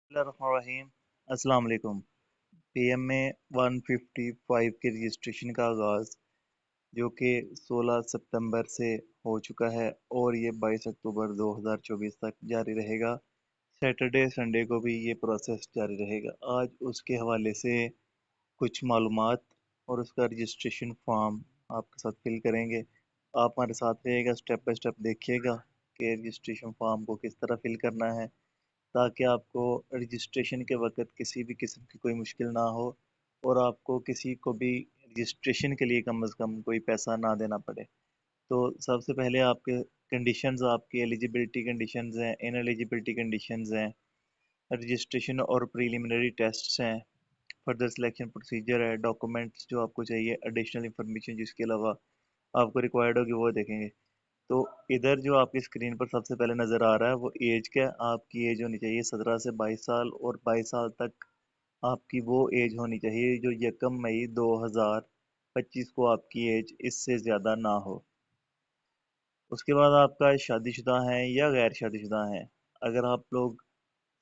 बिस्मिल्लाहिर्रहमानिर्रहीम। अस्सलाम वालेकुम। पीएमए 155 के रजिस्ट्रेशन का आगाज़ जो कि 16 सितंबर से हो चुका है और ये 22 अक्टूबर 2024 तक जारी रहेगा। सैटरडे संडे को भी ये प्रोसेस जारी रहेगा। आज उसके हवाले से कुछ मालूमात और उसका रजिस्ट्रेशन फॉर्म आपके साथ फिल करेंगे। आप हमारे साथ रहिएगा, स्टेप बाय स्टेप देखिएगा कि रजिस्ट्रेशन फॉर्म को किस तरह फिल करना है, ताकि आपको रजिस्ट्रेशन के वक्त किसी भी किस्म की कोई मुश्किल ना हो और आपको किसी को भी रजिस्ट्रेशन के लिए कम से कम कोई पैसा ना देना पड़े। तो सबसे पहले आपके कंडीशंस, आपकी एलिजिबिलिटी कंडीशंस हैं, इन एलिजिबिलिटी कंडीशंस हैं, रजिस्ट्रेशन और प्रीलिमिनरी टेस्ट्स हैं, फर्दर सिलेक्शन प्रोसीजर है, डॉक्यूमेंट्स जो आपको चाहिए, एडिशनल इंफॉर्मेशन जिसके अलावा आपको रिक्वायर्ड होगी वो देखेंगे। तो इधर जो आपकी स्क्रीन पर सबसे पहले नज़र आ रहा है वो एज का, आपकी एज होनी चाहिए 17 से 22 साल और 22 साल तक आपकी वो एज होनी चाहिए जो 1 मई 2025 को आपकी एज इससे ज़्यादा ना हो। उसके बाद आपका शादीशुदा है या गैर शादीशुदा है। अगर आप लोग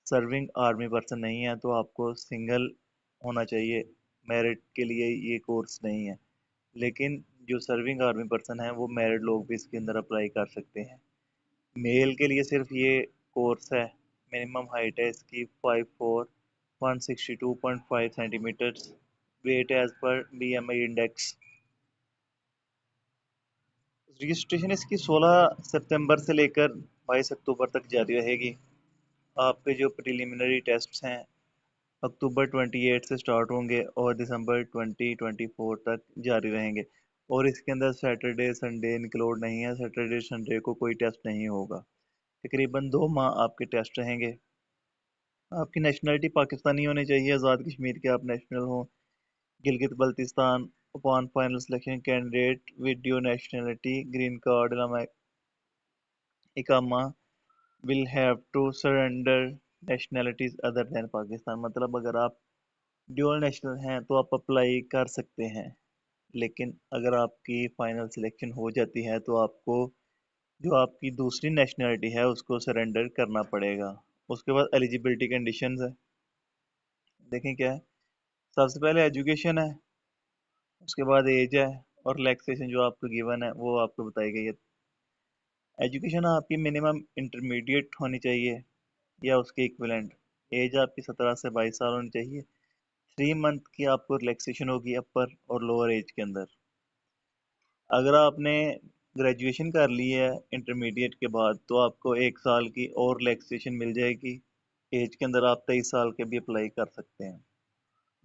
सर्विंग आर्मी पर्सन नहीं है तो आपको सिंगल होना चाहिए, मैरिड के लिए ये कोर्स नहीं है। लेकिन जो सर्विंग आर्मी पर्सन है वो मैरिड लोग भी इसके अंदर अप्लाई कर सकते हैं। मेल के लिए सिर्फ ये कोर्स है। मिनिमम हाइट है इसकी 5'4", 162.5 centimetres. Weight as per BMI index. Registration इसकी 16 सितंबर से लेकर 22 अक्टूबर तक जारी रहेगी। आपके जो प्रिलिमिनरी टेस्ट्स हैं अक्टूबर 28 से स्टार्ट होंगे और दिसंबर 2024 तक जारी रहेंगे। और इसके अंदर सैटरडे संडे इंक्लूड नहीं है, सैटरडे संडे को कोई टेस्ट नहीं होगा। तकरीबन 2 माह आपके टेस्ट रहेंगे। आपकी नेशनलिटी पाकिस्तानी होनी चाहिए, आज़ाद कश्मीर के आप नेशनल हो। Gilgit Baltistan upon final selection candidate with your nationality green card इकामा will have to surrender nationalities other than Pakistan. मतलब अगर आप ड्यूअल नेशनल हैं तो आप अप्लाई कर सकते हैं, लेकिन अगर आपकी फाइनल सिलेक्शन हो जाती है तो आपको जो आपकी दूसरी नेशनलिटी है उसको सरेंडर करना पड़ेगा। उसके बाद एलिजिबिलिटी कंडीशंस है, देखें क्या है। सबसे पहले एजुकेशन है, उसके बाद एज है और रिलैक्सेशन जो आपको गिवन है वो आपको बताई गई है। एजुकेशन आपकी मिनिमम इंटरमीडिएट होनी चाहिए या उसके इक्विवेलेंट। एज आपकी 17 से 22 साल होनी चाहिए। 3 मंथ की आपको रिलैक्सेशन होगी अपर और लोअर एज के अंदर। अगर आपने ग्रेजुएशन कर ली है इंटरमीडिएट के बाद तो आपको 1 साल की और रिलैक्सेशन मिल जाएगी। एज के अंदर आप 23 साल के भी अप्लाई कर सकते हैं।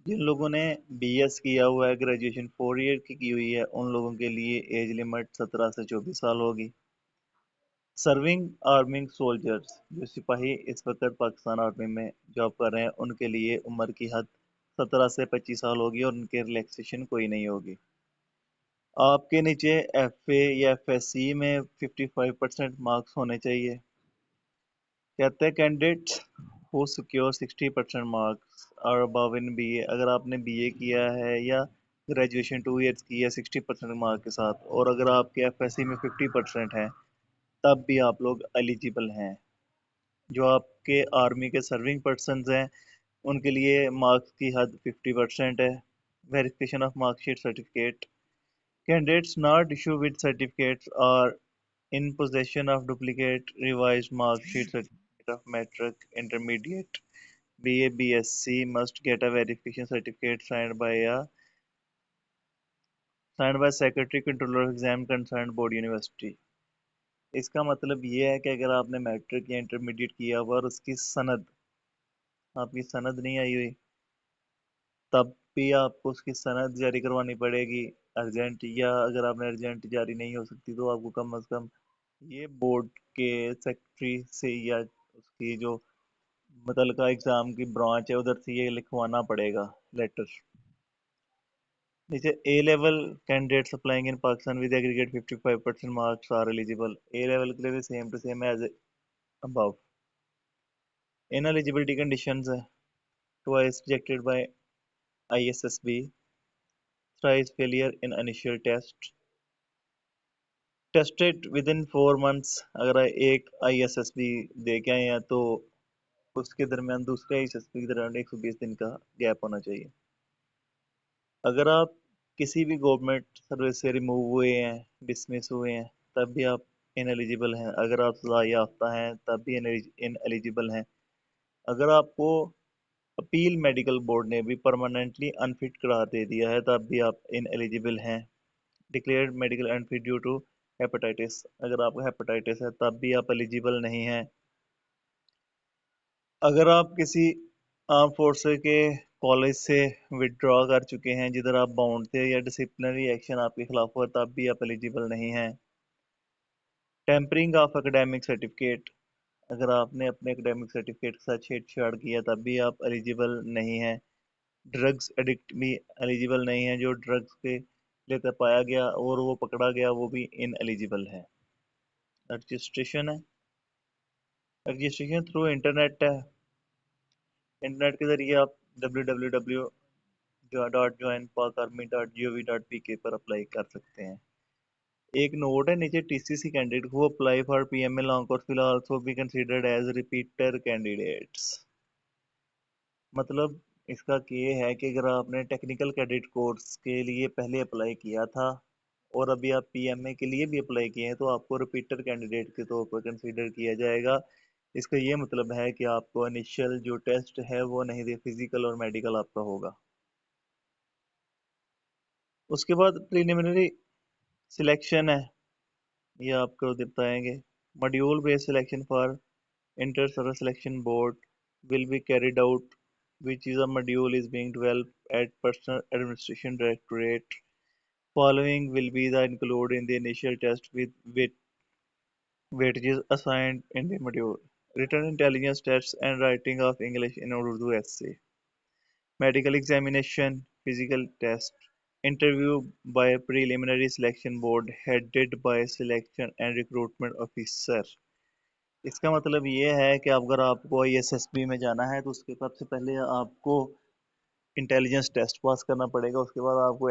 जिन लोगों ने BS किया हुआ है, ग्रेजुएशन 4 ईयर की हुई है, उन लोगों के लिए एज लिमिट 17 से 24 साल होगी। सर्विंग आर्मिंग सोल्जर्स जो सिपाही इस वक्त पाकिस्तान आर्मी में जॉब कर रहे हैं उनके लिए उम्र की हद 17 से 25 साल होगी और उनके रिलैक्सेशन कोई नहीं होगी। आपके नीचे FA या FSC में 55% मार्क्स होने चाहिए। कहते हैं कैंडिडेट्स हु सिक्योर 60% मार्क्स और अबव इन BA। अगर आपने BA किया है या ग्रेजुएशन 2 ईयर्स की है 60% मार्क के साथ और अगर आपके FSC में 50% है तब भी आप लोग एलिजिबल हैं। जो आपके आर्मी के सर्विंग पर्सन हैं उनके लिए मार्क्स की हद 50% है। Verification of marksheet certificate. Candidates not issued with certificates are in possession of duplicate revised mark sheet certificate of metric intermediate BA BSc must get a verification certificate signed by secretary controller of exam concerned board university। इसका मतलब ये है कि अगर आपने matric या intermediate किया हुआ और उसकी सनद, आपकी सनद नहीं आई हुई, तब भी आपको उसकी सनद जारी करवानी पड़ेगी अर्जेंट। या अगर आपने अर्जेंट जारी नहीं हो सकती तो आपको कम अज कम ये बोर्ड के सेक्रेटरी से या उसकी जो मुतलका एग्जाम की ब्रांच है उधर से ये लिखवाना पड़ेगा लेटर। नीचे A level candidates applying in Pakistan with aggregate 55% marks are eligible. A level के लिए भी same to same as above। In eligibility conditions है, twice rejected by ISSB, thrice failure in initial test, tested with in 4 months. अगर एक ISSB दे के आए हैं तो उसके दरमियान दूसरे HSP के दरमियान 120 दिन का गैप होना चाहिए। अगर आप किसी भी गवर्नमेंट सर्विस से रिमूव हुए हैं, डिसमिस हुए हैं, तब भी आप इन एलिजिबल हैं। अगर आप सजा याफ्ता हैं तब भी इन एलिजिबल हैं। अगर आपको अपील मेडिकल बोर्ड ने भी परमानेंटली अनफिट करार दे दिया है तब भी आप इन एलिजिबल हैं। Declared medical unfit due to hepatitis, अगर आपको हेपेटाइटिस है तब भी आप एलिजिबल नहीं हैं। अगर आप किसी आर्म फोर्सेस के कॉलेज से विड्रॉ कर चुके हैं जिधर आप बाउंड थे या डिसिप्लिनरी एक्शन आपके खिलाफ हुआ तब भी आप एलिजिबल नहीं हैं। टेम्परिंग ऑफ एकेडमिक सर्टिफिकेट, अगर आपने अपने एकेडमिक सर्टिफिकेट के साथ छेड़छाड़ किया तब भी आप एलिजिबल नहीं हैं। ड्रग्स एडिक्ट भी एलिजिबल नहीं है, जो ड्रग्स के लेकर पाया गया और वो पकड़ा गया वो भी इन एलिजिबल है। रजिस्ट्रेशन है, रजिस्ट्रेशन थ्रू इंटरनेट है। इंटरनेट के जरिए आप www.joinpakarmy.gov.pk पर अप्लाई कर सकते हैं। एक नोट है नीचे, TCC candidate who apply for PML long course will also be considered as repeater candidates. मतलब इसका ये है कि अगर आपने टेक्निकल कैडेट कोर्स के लिए पहले अप्लाई किया था और अभी आप पीएमए के लिए भी अप्लाई किए हैं तो आपको रिपीटर कैंडिडेट के तौर पर कंसीडर किया जाएगा। इसका ये मतलब है कि आपको इनिशियल जो टेस्ट है वो नहीं दे, फिजिकल और मेडिकल आपका होगा। उसके बाद प्रीलिमिनरी सिलेक्शन है, ये आपको बताएंगे। Module based selection for inter service selection board will be carried out, which is a module is being developed at Personal Administration Directorate. Following will be the included in the initial test with weightages assigned in the module. Written intelligence tests and writing of English in Urdu essay. Medical examination, physical test. Interview by preliminary selection board headed by selection and recruitment officer. इसका मतलब ये है कि अगर आपको ISSB में जाना है तो उसके सबसे पहले आपको इंटेलिजेंस टेस्ट पास करना पड़ेगा। उसके बाद आपको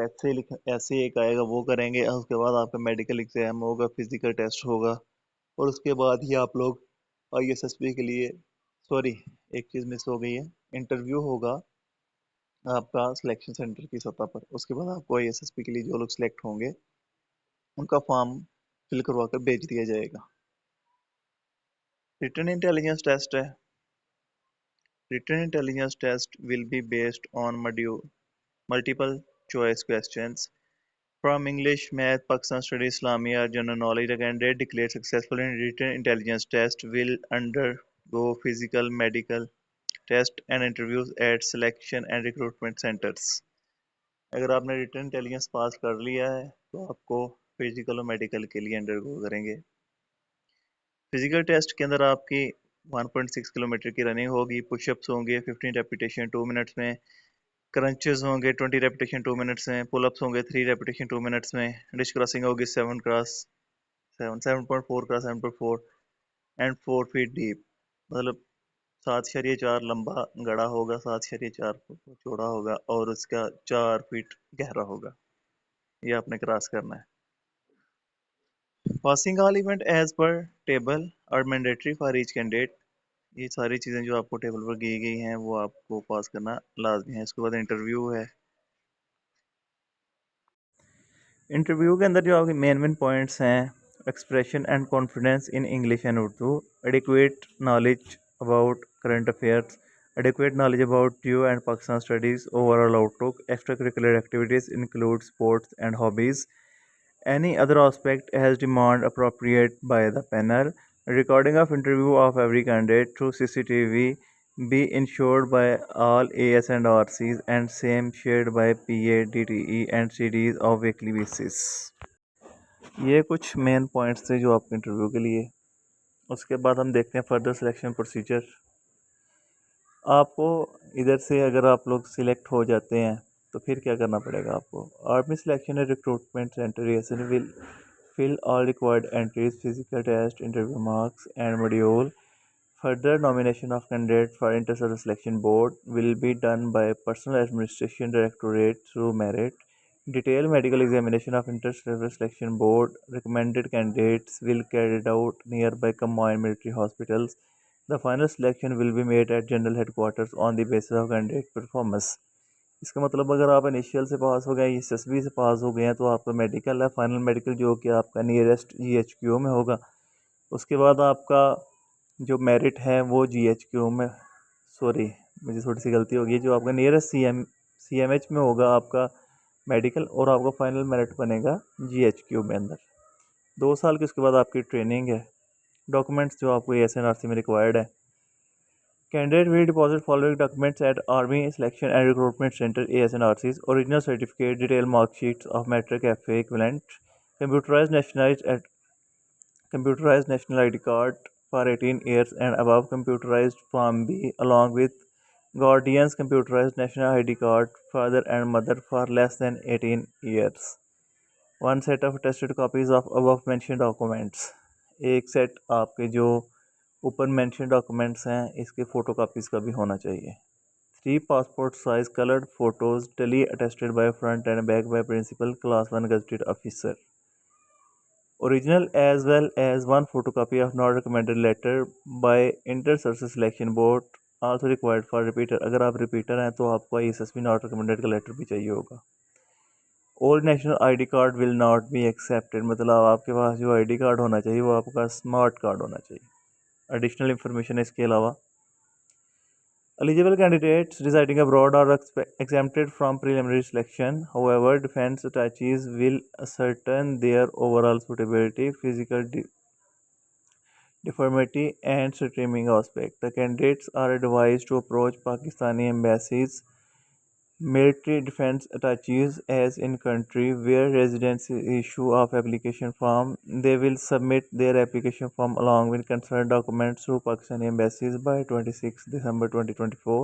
ऐसे एक आएगा वो करेंगे, उसके बाद आपका मेडिकल एग्जाम होगा, फिजिकल टेस्ट होगा और उसके बाद ही आप लोग ISSB के लिए, सॉरी एक चीज़ मिस हो गई है, इंटरव्यू होगा आपका सिलेक्शन सेंटर की सतह पर। उसके बाद आपको ISSB के लिए जो लोग सिलेक्ट होंगे उनका फॉर्म फिल करवा कर भेज दिया जाएगा। रिटन इंटेलिजेंस टेस्ट है। Written intelligence test will be based on multiple choice questions from English, Math, Pakistan Studies, Islami or General Knowledge. A candidate declared successful in written intelligence test will undergo physical, medical test and interviews at selection and recruitment centers. अगर आपने written intelligence पास कर लिया है तो आपको physical और medical के लिए अंडरगो करेंगे। फिजिकल टेस्ट के अंदर आपकी 1.6 किलोमीटर की रनिंग होगी, पुशअप्स होंगे 15 रेपिटेशन 2 मिनट्स में, क्रंचेस होंगे 20 रेपिटेशन 2 मिनट्स में, पुलअप्स होंगे 3 रेपिटेशन 2 मिनट्स में, डिश क्रॉसिंग होगी 7.4 एंड 4 फीट डीप, मतलब 7.4 लंबा गड़ा होगा, 7.4 चौड़ा होगा और उसका 4 फीट गहरा होगा। ये आपने क्रॉस करना है। Passing all event as per table और मैंडेटरी फॉर ईच कैंडिडेट। ये सारी चीज़ें जो आपको टेबल पर दी गई हैं वो आपको पास करना लाजमी है। इसके बाद इंटरव्यू है। इंटरव्यू के अंदर जो आपके मेन पॉइंट्स हैं, expression and confidence in English and Urdu, adequate knowledge about current affairs, adequate knowledge about you and Pakistan studies, overall outlook, extracurricular activities include sports and hobbies, any other aspect as demand appropriate by the panel, recording of interview of every candidate through CCTV be ensured by all AS and RCs and same shared by PA, DTE and CDs of weekly basis। ये कुछ main points थे जो आपके interview के लिए। उसके बाद हम देखते हैं फर्दर सिलेक्शन प्रोसीजर। आपको इधर से अगर आप लोग सिलेक्ट हो जाते हैं तो फिर क्या करना पड़ेगा आपको। Army selection recruitment centre will fill all required entries, physical test, interview marks, and module. Further nomination of candidates for inter-service selection board will be done by Personal Administration Directorate through merit. Detailed medical examination of inter-service selection board recommended candidates will carried out nearby combined military hospitals. The final selection will be made at general headquarters on the basis of candidate performance. इसका मतलब अगर आप initial से पास हो गए, SSB से पास हो गए हैं, तो आपका मेडिकल है, फाइनल मेडिकल जो कि आपका नियरेस्ट जीएचक्यू में होगा। उसके बाद आपका जो मेरिट है वो जीएचक्यू में, सॉरी मुझे थोड़ी सी गलती हो गई, जो आपका नियरेस्ट सीएमएच में होगा आपका मेडिकल, और आपका फाइनल मेरिट बनेगा जीएचक्यू में अंदर। 2 साल की उसके बाद आपकी ट्रेनिंग है। डॉक्यूमेंट्स जो आपको एएसएनआरसी में रिक्वायर्ड है, candidate will deposit following documents at army selection and recruitment centre ASNRCs: original certificate, detail marksheets of matric FA equivalent, computerised national ID card for 18 years and above, computerized Form B, along with guardian's computerized national ID card, father and mother for less than 18 years. One set of attested copies of above mentioned documents. एक set आपके जो ऊपर mention documents हैं इसके photo copies का भी होना चाहिए। 3 passport size colored photos duly attested by front and back by principal, class 1 gazetted officer. Original as well as 1 photocopy of not recommended letter by inter services selection board also required for repeater। अगर आप repeater हैं तो आपको ISSB not recommended का letter भी चाहिए होगा। Old national ID card will not be accepted, मतलब आपके पास जो ID कार्ड होना चाहिए वो आपका स्मार्ट कार्ड होना चाहिए। एडिशनल इंफॉर्मेशन इसके अलावा, eligible candidates residing abroad are exempted from preliminary selection. However, defense attaches will ascertain their overall suitability, physical deformity and streaming aspect. The candidates are advised to approach Pakistani embassies, military defense attaches as in country where residence issue of application form. They will submit their application form along with concerned documents to Pakistani embassies by 26 December 2024.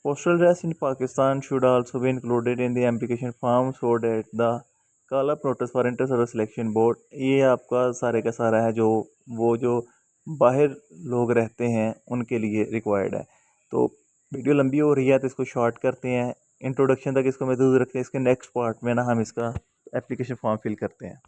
Postal address in Pakistan should also be included in the application form so that the call-up notice for inter-service selection board, ये आपका सारे का सारा है जो वो जो बाहर लोग रहते हैं उनके लिए रिक्वायर्ड है। तो वीडियो लंबी हो रही है तो इसको शॉर्ट करते हैं, इंट्रोडक्शन तक इसको महदूद रखते हैं। इसके नेक्स्ट पार्ट में ना हम इसका एप्लीकेशन फॉर्म फिल करते हैं।